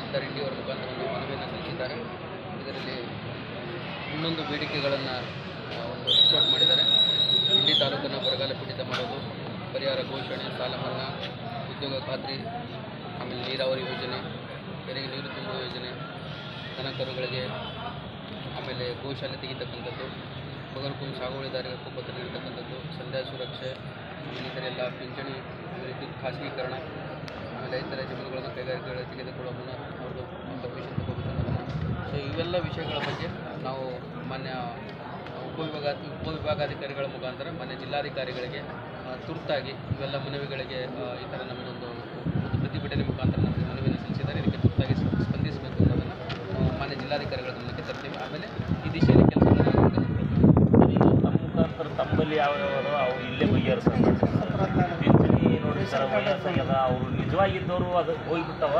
ತಹಸೀಲ್ದಾರ್ ಇಂಡಿ ಅವರ ಮುಖಾಂತರ ಮನವಿಯನ್ನು ಸಲ್ಲಿಸಿದ್ದಾರೆ. ಇದರಲ್ಲಿ ಇನ್ನೊಂದು ಬೇಡಿಕೆಗಳನ್ನು ಒಂದು ಲಿಸ್ಟ್ ಔಟ್ ಮಾಡಿದ್ದಾರೆ. ಇಂಡಿ ತಾಲೂಕನ್ನು ಬರಗಾಲ ಪೀಡಿತ ಮಾಡೋದು, ಪರಿಹಾರ ಘೋಷಣೆ, ಸಾಲ ಮನ್ನಾ, ಉದ್ಯೋಗ ಖಾತ್ರಿ, ಆಮೇಲೆ ನೀರಾವರಿ ಯೋಜನೆ, ಕೆರೆಗೆ ನೀರು ತುಂಬುವ ಯೋಜನೆ, ದನ ಕರುಗಳಿಗೆ ಆಮೇಲೆ ಗೋಶಾಲೆ ತೆಗಿತಕ್ಕಂಥದ್ದು, ಬಗರ್ಕುಂ ಸಾಗುವಳಿದಾರರಿಗೆ ಹಕ್ಕುಪತ್ರ ನೀಡತಕ್ಕಂಥದ್ದು, ಸಂಧ್ಯಾ ಸುರಕ್ಷೆ, ಆಮೇಲೆ ಇದರೆಲ್ಲ ಪಿಂಚಣಿ, ವಿದ್ಯುತ್ ಖಾಸಗೀಕರಣ, ಆಮೇಲೆ ರೈತರ ಜಮೀನುಗಳನ್ನು ಕೈಗಾರಿಕೆಗಳ ತೆಗೆದುಕೊಳ್ಳುವ ಮುನ್ನ ಅವ್ರದ್ದು ಪರ್ಮಿಷನ್ ತಗೋಬೇಕನ್ನೋದನ್ನು. ಸೊ ಇವೆಲ್ಲ ವಿಷಯಗಳ ಬಗ್ಗೆ ನಾವು ಮಾನ್ಯ ಉಪವಿಭಾಗಾಧಿಕಾರಿಗಳ ಮುಖಾಂತರ ಮಾನ್ಯ ಜಿಲ್ಲಾಧಿಕಾರಿಗಳಿಗೆ ತುರ್ತಾಗಿ ಇವೆಲ್ಲ ಮನವಿಗಳಿಗೆ ಈ ಥರ ನಮ್ಮದೊಂದು ಪ್ರತಿಭಟನೆ ಮುಖಾಂತರ ನಮಗೆ ಮನವಿಯನ್ನು ಸಲ್ಲಿಸಿದ್ದಾರೆ. ಇದಕ್ಕೆ ತುರ್ತಾಗಿ ಸ್ಪಂದಿಸಬೇಕು ಅನ್ನೋದನ್ನು ಮಾನ್ಯ ಜಿಲ್ಲಾಧಿಕಾರಿಗಳ ಗಮನಕ್ಕೆ ತರ್ತೀವಿ. ಆಮೇಲೆ ಈ ದಿಶೆಯಲ್ಲಿ ಕೆಲಸಗಳನ್ನು ತಮ್ಮ ಮುಖಾಂತರ ತಮ್ಮಲ್ಲಿ ಯಾವ್ಯಾವ ಅವು ಇಲ್ಲೇ ಬಗೆಹರಿಸ್ತಾರೆ. ಪಿಂಚಣಿ ನೋಡಿ ಸರ್, ವಯಸ್ಸಾಗ್ಯದ ಅವರು ನಿಜವಾಗಿದ್ದವರು ಅದು ಹೋಗಿಬಿಟ್ಟವ,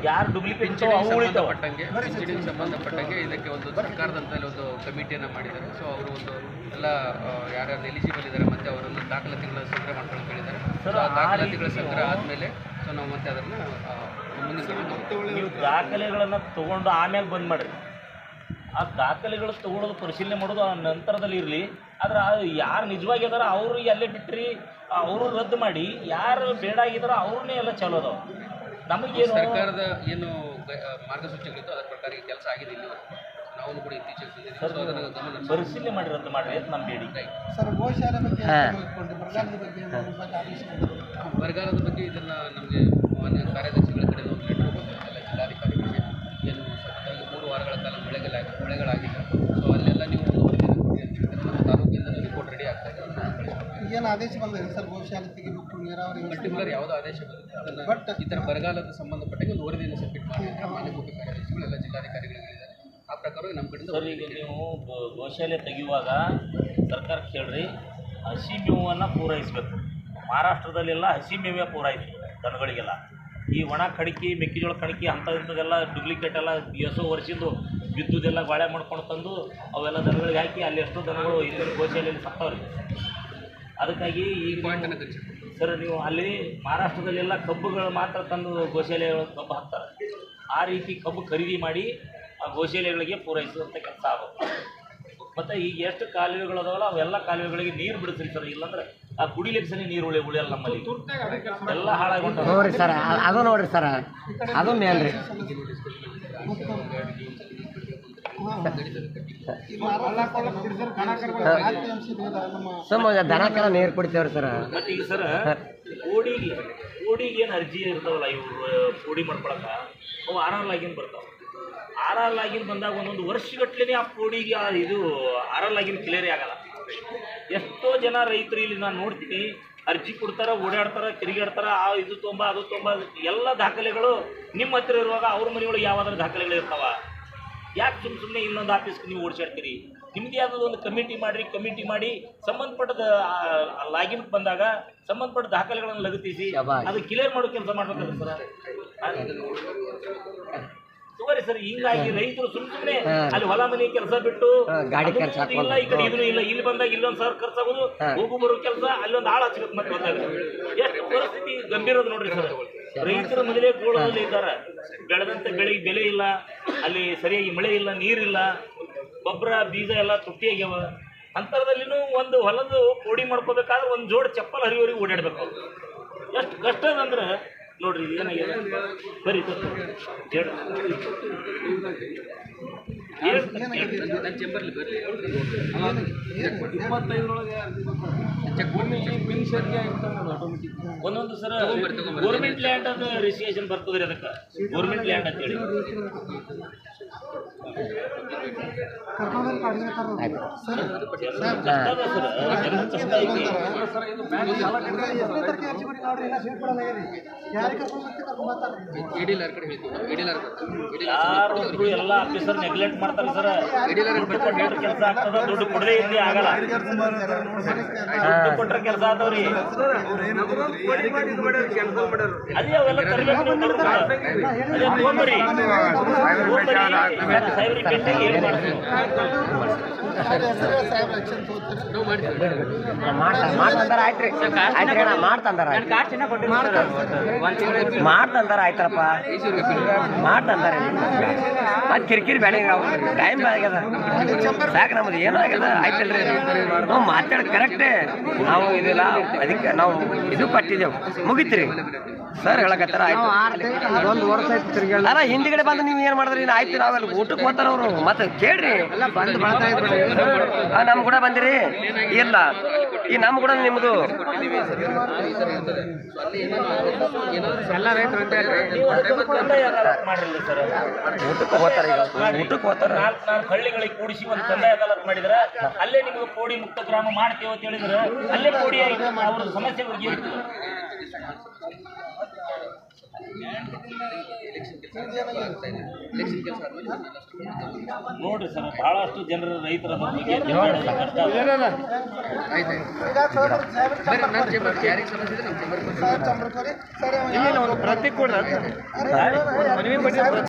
ಯಾರು ಡೂಪ್ಲಿಕೇಟ್ ಸಂಬಂಧಪಟ್ಟಂಗೆ ಪಿಂಚಣಿಗೆ ಸಂಬಂಧಪಟ್ಟಂಗೆ ಇದಕ್ಕೆ ಒಂದು ಸರ್ಕಾರದಂತಲ್ಲಿ ಒಂದು ಕಮಿಟಿಯನ್ನು ಮಾಡಿದ್ದಾರೆ. ಸೊ ಅವರು ಒಂದು ಎಲ್ಲ ಯಾರ್ಯಾರು ಎಲಿಜಿಬಲ್ ಇದ್ದಾರೆ ಮತ್ತು ಅವರನ್ನು ದಾಖಲಾತಿಗಳ ಸಂಗ್ರಹ ಮಾಡ್ಕೊಳ್ಳೋಕೆ ಹೇಳಿದ್ದಾರೆ. ಸೊ ಆ ದಾಖಲಾತಿಗಳ ಸಂಗ್ರಹ ಆದಮೇಲೆ ಸೊ ನಾವು ಮತ್ತೆ ಅದನ್ನು ಮುಂದಿನ ನೀವು ದಾಖಲೆಗಳನ್ನು ತೊಗೊಂಡು ಆಮೇಲೆ ಬಂದ್ ಮಾಡಿರಿ. ಆ ದಾಖಲೆಗಳು ತೊಗೊಳೋದು ಪರಿಶೀಲನೆ ಮಾಡೋದು ಆ ನಂತರದಲ್ಲಿ ಇರಲಿ. ಆದ್ರೆ ಯಾರು ನಿಜವಾಗಿ ಅದಾರ ಅವ್ರಿಗೆ ಅಲ್ಲೇ ಬಿಟ್ಟರೆ ಅವರು ರದ್ದು ಮಾಡಿ, ಯಾರು ಬೇಡ ಆಗಿದಾರೋ ಅವ್ರನ್ನೇ ಎಲ್ಲ ಚಲೋ ಅದಾವ. ನಮಗೇನು ಸರ್ಕಾರದ ಏನು ಮಾರ್ಗಸೂಚಿಗಳಿತ್ತು ಅದರ ಪ್ರಕಾರ ಕೆಲಸ ಆಗಿದೆ ಇಲ್ಲಿ ನಾವು ಕೂಡ ಇತ್ತೀಚೆಗೆ ಪರಿಶೀಲನೆ ಮಾಡಿ ರದ್ದು ಮಾಡಿರಿ ಅಂತ ನಮ್ಮ ಬೇಡಿಕೆ. ಬರಗಾಲದ ಬಗ್ಗೆ ಇದನ್ನು ನಮಗೆ ಮಾನ್ಯ ಕಾರ್ಯದರ್ಶಿಗಳ ಕಡೆ ಒಂದು ಲೆಟರ್ ಹೋಗುತ್ತೆ ಎಲ್ಲ ಜಿಲ್ಲಾಧಿಕಾರಿಗಳಿಗೆ. ಏನು ಸತತವಾಗಿ 3 ವಾರಗಳ ಕಾಲ ಮಳೆಗಳಾಗಿದೆ. ಸೊ ಅಲ್ಲೆಲ್ಲ ನೀವು ನಮ್ಮ ತಾಲೂಕಿಂದ ರಿಪೋರ್ಟ್ ರೆಡಿ ಆಗ್ತಾ ಇದೆ. ಏನು ಆದೇಶ ಬಂದಿದೆ ಸರ್? ಗೋಶಾಲೆ ತೆಗಿಬೇಕು, ನೀರಾವರಿ ಪರ್ಟಿಕ್ಯುಲರ್ ಯಾವುದೋ ಆದೇಶ ಬಂದಿದೆ ಅದನ್ನು ಬಟ್ ಈ ಥರ ಬರಗಾಲದ ಸಂಬಂಧಪಟ್ಟ ಒಂದು ವರದಿಯನ್ನು ಸಬ್ಮಿಟ್ ಮಾಡಿ ಮಾನ್ಯ ಮುಖ್ಯ ಕಾರ್ಯದರ್ಶಿಗಳು ಎಲ್ಲ ಜಿಲ್ಲಾಧಿಕಾರಿಗಳಿದ್ದಾರೆ. ಆ ಪ್ರಕಾರ ನಮ್ಮ ಕಡೆಯಿಂದ ಸರ್ ಈಗ ನೀವು ಗೋಶಾಲೆ ತೆಗೆಯುವಾಗ ಸರ್ಕಾರಕ್ಕೆ ಹೇಳ್ರಿ, ಹಸಿ ಮೇವನ್ನು ಪೂರೈಸಬೇಕು. ಮಹಾರಾಷ್ಟ್ರದಲ್ಲೆಲ್ಲ ಹಸಿ ಮೇವೇ ಪೂರೈಸಿ ದನಗಳಿಗೆಲ್ಲ. ಈ ಒಣ ಕಡಿಕೆ, ಮೆಕ್ಕೆಜೋಳ ಕಡಿಕೆ ಅಂಥದ್ದೆಲ್ಲ ಡೂಪ್ಲಿಕೇಟ್ ಎಲ್ಲ ಎಷ್ಟೋ ವರ್ಷದ್ದು ಬಿದ್ದುದೆಲ್ಲ ಗಾಳೆ ಮಾಡ್ಕೊಂಡು ತಂದು ಅವೆಲ್ಲ ದನಗಳಿಗೆ ಹಾಕಿ ಅಲ್ಲಿ ಎಷ್ಟೋ ದನಗಳು ಇಲ್ಲಿ ಗೋಶಾಲೆಯಲ್ಲಿ ಸತ್ತವ್ರಿ. ಅದಕ್ಕಾಗಿ ಈ ಪಾಯಿಂಟನ್ನು ಕಲಿಸಿ ಸರ್, ನೀವು ಅಲ್ಲಿ ಮಹಾರಾಷ್ಟ್ರದಲ್ಲೆಲ್ಲ ಕಬ್ಬುಗಳು ಮಾತ್ರ ತಂದು ಗೋಶಾಲೆಗಳು ಕಬ್ಬು ಹಾಕ್ತಾರೆ. ಆ ರೀತಿ ಕಬ್ಬು ಖರೀದಿ ಮಾಡಿ ಆ ಗೋಶಾಲೆಗಳಿಗೆ ಪೂರೈಸುವಂಥ ಕೆಲಸ ಆಗುತ್ತೆ. ಮತ್ತು ಈಗ ಎಷ್ಟು ಕಾಲುವೆಗಳು ಅದಾವಲ್ಲ ಅವೆಲ್ಲ ಕಾಲುವೆಗಳಿಗೆ ನೀರು ಬಿಡಿಸ್ರಿ ಸರ್. ಇಲ್ಲಾಂದ್ರೆ ಆ ಕುಡಿಲಿಕ್ಕೆ ಸರಿ ನೀರು ಉಳಿಯಲ್ಲ ನಮ್ಮಲ್ಲಿ, ಎಲ್ಲ ಹಾಳಾಗ್ಬಿಟ್ಟು ನೋಡಿರಿ ಸರ್. ಅದು ನೋಡಿರಿ ಸರ್, ಅದು ಮೇನ್ ರೀ. ದನ ಕರ ನೀರು ಕುಡಿತೇವ್ರಿ ಸರ್. ಮತ್ತು ಈಗ ಸರ್ ಕೋಡಿಗೆ ಏನು ಅರ್ಜಿ ಇರ್ತಾವಲ್ಲ ಇವು ಕೋಡಿ ಮಾಡ್ಕೊಳಕ, ಅವು ಆರಾಲಾಗಿನ ಬರ್ತಾವೆ. ಆರಾಲಾಗಿನ ಬಂದಾಗ ಒಂದೊಂದು ವರ್ಷಗಟ್ಲೆ ಆ ಕೋಡಿಗೆ ಇದು ಆರಾಲಾಗಿನ ಕ್ಲಿಯರೇ ಆಗಲ್ಲ. ಎಷ್ಟೋ ಜನ ರೈತರು ಇಲ್ಲಿ ನಾನು ನೋಡ್ತೀನಿ ಅರ್ಜಿ ಕೊಡ್ತಾರೆ, ಓಡಾಡ್ತಾರೆ, ತಿರುಗಾಡ್ತಾರೆ, ಇದು ತುಂಬ ಅದು ತುಂಬ ಎಲ್ಲ ದಾಖಲೆಗಳು ನಿಮ್ಮ ಹತ್ರ ಇರುವಾಗ ಅವ್ರ ಮನೆಯೊಳಗೆ ಯಾವ್ದಾದ್ರು ದಾಖಲೆಗಳು ಇರ್ತಾವ. ಯಾಕೆ ಸುಮ್ಮನೆ ಇನ್ನೊಂದು ಆಫೀಸ್ಗೆ ನೀವು ಓಡಿಸಾಡ್ತೀರಿ? ನಿಮ್ಮದೇ ಆದದ್ದು ಒಂದು ಕಮಿಟಿ ಮಾಡಿರಿ. ಕಮಿಟಿ ಮಾಡಿ ಸಂಬಂಧಪಟ್ಟದ ಲಾಗಿನ್ ಬಂದಾಗ ಸಂಬಂಧಪಟ್ಟ ದಾಖಲೆಗಳನ್ನು ಲಗತ್ತಿಸಿ ಅದು ಕ್ಲಿಯರ್ ಮಾಡೋ ಕೆಲಸ ಮಾಡ್ಬೇಕಲ್ಲ ಸರ್. ಸುಮಾರಿ ಸರ್, ಹಿಂಗಾಗಿ ರೈತರು ಸುಮ್ಮನೆ ಅಲ್ಲಿ ಹೊಲ ಮನೆ ಕೆಲಸ ಬಿಟ್ಟು ಗಾಡಿ ಕೆಲಸ ಇಲ್ಲ, ಈ ಕಡೆ ಇದನ್ನು ಇಲ್ಲ, ಇಲ್ಲಿ ಬಂದಾಗ ಇಲ್ಲೊಂದು ಸಾವಿರ ಖರ್ಚಾಗೋದು, ಹೋಗು ಬರೋ ಕೆಲಸ, ಅಲ್ಲೊಂದು ಆಳು ಹಚ್ಬೇಕು ಮತ್ತೆ ಬಂದಾಗ. ಎಷ್ಟು ಪರಿಸ್ಥಿತಿ ಗಂಭೀರ ಅದು ನೋಡ್ರಿ ಸರ್. ರೈತರು ಮೊದಲೇ ಗೋಳದಲ್ಲಿ ಇದ್ದಾರೆ. ಬೆಳೆದಂಥ ಬೆಳೆಗೆ ಬೆಲೆ ಇಲ್ಲ, ಅಲ್ಲಿ ಸರಿಯಾಗಿ ಮಳೆ ಇಲ್ಲ, ನೀರಿಲ್ಲ, ಗೊಬ್ಬರ ಬೀಜ ಎಲ್ಲ ತುಟ್ಟಿ ಆಗ್ಯಾವ. ಅಂತರದಲ್ಲಿನೂ ಒಂದು ಹೊಲದ ಕೋಡಿ ಮಾಡ್ಕೋಬೇಕಾದ್ರೆ ಒಂದು ಜೋಡಿ ಚಪ್ಪಲ್ ಹರಿವರಿಗೆ ಓಡಾಡ್ಬೇಕು. ಎಷ್ಟು ಕಷ್ಟ ಅದಂದ್ರೆ ನೋಡ್ರಿ. ಏನಾಗಿದೆ ಬರೀ ಸರ್ ಹೇಳಿ ನನ್ನ ಚೇಂಬರ್ಲಿ ಬರಲಿ. 25 ಒಂದೊಂದು ಸರ್ ಗೌರ್ಮೆಂಟ್ ಲ್ಯಾಂಡ್ ಅದು ರಿಜಿಸ್ಟ್ರೇಷನ್ ಬರ್ತದ್ರಿ. ಅದಕ್ಕೆ ಗೌರ್ಮೆಂಟ್ ಲ್ಯಾಂಡ್ ಅಂತೇಳಿ ಯಾರು ಎಲ್ಲ ಆಫೀಸರ್ ನೆಗ್ಲೆಕ್ಟ್ ಮಾಡ್ತಾರೆ ಸರ್. ಕೆಲಸ ಆಗ್ತದ, ದುಡ್ಡು ಕೊಡದೆ ಇಲ್ಲಿ ಆಗಲ್ಲ. ದುಡ್ಡು ಕೊಟ್ಟರೆ ಕೆಲಸ ಆದವ್ರಿ ಅದೇ ಅವೆಲ್ಲ ತರಬೇಕು. ಅದೇ ತಗೊಂಬರಿ ಸಾಹೇಬ್ರಿಗೆ ಭೇಟಿಯಾಗಿ ಏನು ಮಾಡ್ತೀವಿ. ಹೆಸರು ಸಾಹೇಬ್ರ ಆಕ್ಷನ್ ತಗೋತಾರೆ. ನಾವು ಮಾಡ್ತೀವಿ. ಮಾಡ್ತಂದಾರ ಆಯ್ತು ರೀ ಆಯ್ತು ರೀ ಮಾಡ್ತಂದಾರ ಮಾಡ್ತಂದಾರ ಆಯ್ತರಪ್ಪ ಮಾಡ್ತಂದಾರ ಅದು ಕಿರಿಕಿರಿ ಬೇಡ ನಾವು ಟೈಮ್ ಆಗ್ಯದ ಸಾಕು ನಮ್ಮದು ಏನೂ ಆಗ್ಯದ ಆಯ್ತಲ್ರಿ ನಾವು ಮಾತಾಡ ಕರೆಕ್ಟೇ ನಾವು ಇದಿಲ್ಲ ಅದಕ್ಕೆ ನಾವು ಇದು ಪಟ್ಟಿದ್ದೆವು ಮುಗಿತ್ರಿ ಸರ್ ಹೇಳಕತ್ತಾರ ಆಯ್ತು ಒಂದು ವರ್ಷ ಆಯ್ತು ತಿರ್ಗಾಡಿ ಅಲ್ಲ ಹಿಂದಿಗಡೆ ಬಂದು ನೀವು ಏನು ಮಾಡಿದ್ರಿ ಆಯ್ತು ನಾವೆಲ್ಲ ಊಟಕ್ಕೆ ಹೋಗ್ತಾರ ಅವರು ಮತ್ತೆ ಕೇಳ್ರಿ ಬಂದು ಮಾಡ್ತಾ ಇದ್ರು. ನಮ್ಮ ಕೂಡ ಬಂದಿರಿ ಇಲ್ಲ ಈ ನಮ್ಮ ಕೂಡ ನಿಮ್ಮದು ಎಲ್ಲ ರೈತರು ಅಂತ ಕಂದಾಯ ಅದಾಲತ್ ಮಾಡಿರಲಿಲ್ಲ ಸರ್. ಊಟಕ್ಕೆ ಹೋಗ್ತಾರೆ ಈಗ ಊಟಕ್ಕೆ ಹೋಗ್ತಾರೆ ನಾಲ್ಕು ಹಳ್ಳಿಗಳಿಗೆ ಕೂಡಿಸಿ ಒಂದು ಕಂದಾಯ ಅದಾಲತ್ ಮಾಡಿದ್ರೆ ಅಲ್ಲೇ ನಿಮ್ಗೆ ಪೋಡಿ ಮುಕ್ತ ಗ್ರಾಮ ಮಾಡ್ತೇವೆ ಅಂತ ಹೇಳಿದ್ರೆ ಅಲ್ಲೇ ಪೋಡಿ ಆಗಿ ಅವ್ರ ಸಮಸ್ಯೆ ಬಗೆಹರಿತು. ನೋಡ್ರಿ ಸರ್ ಬಹಳಷ್ಟು ಜನರು ರೈತರ ಬಗ್ಗೆ ಕಷ್ಟ ಆಗುತ್ತೆ. ಆಯ್ತು ನನ್ನ ಚೇಂಬರ್ ಯಾರಿಗೆ ಸಮಸ್ಯೆ ಇದೆ ನಮ್ಮ ಚೇಂಬರ್ ಪ್ರತಿ ಕೂಡ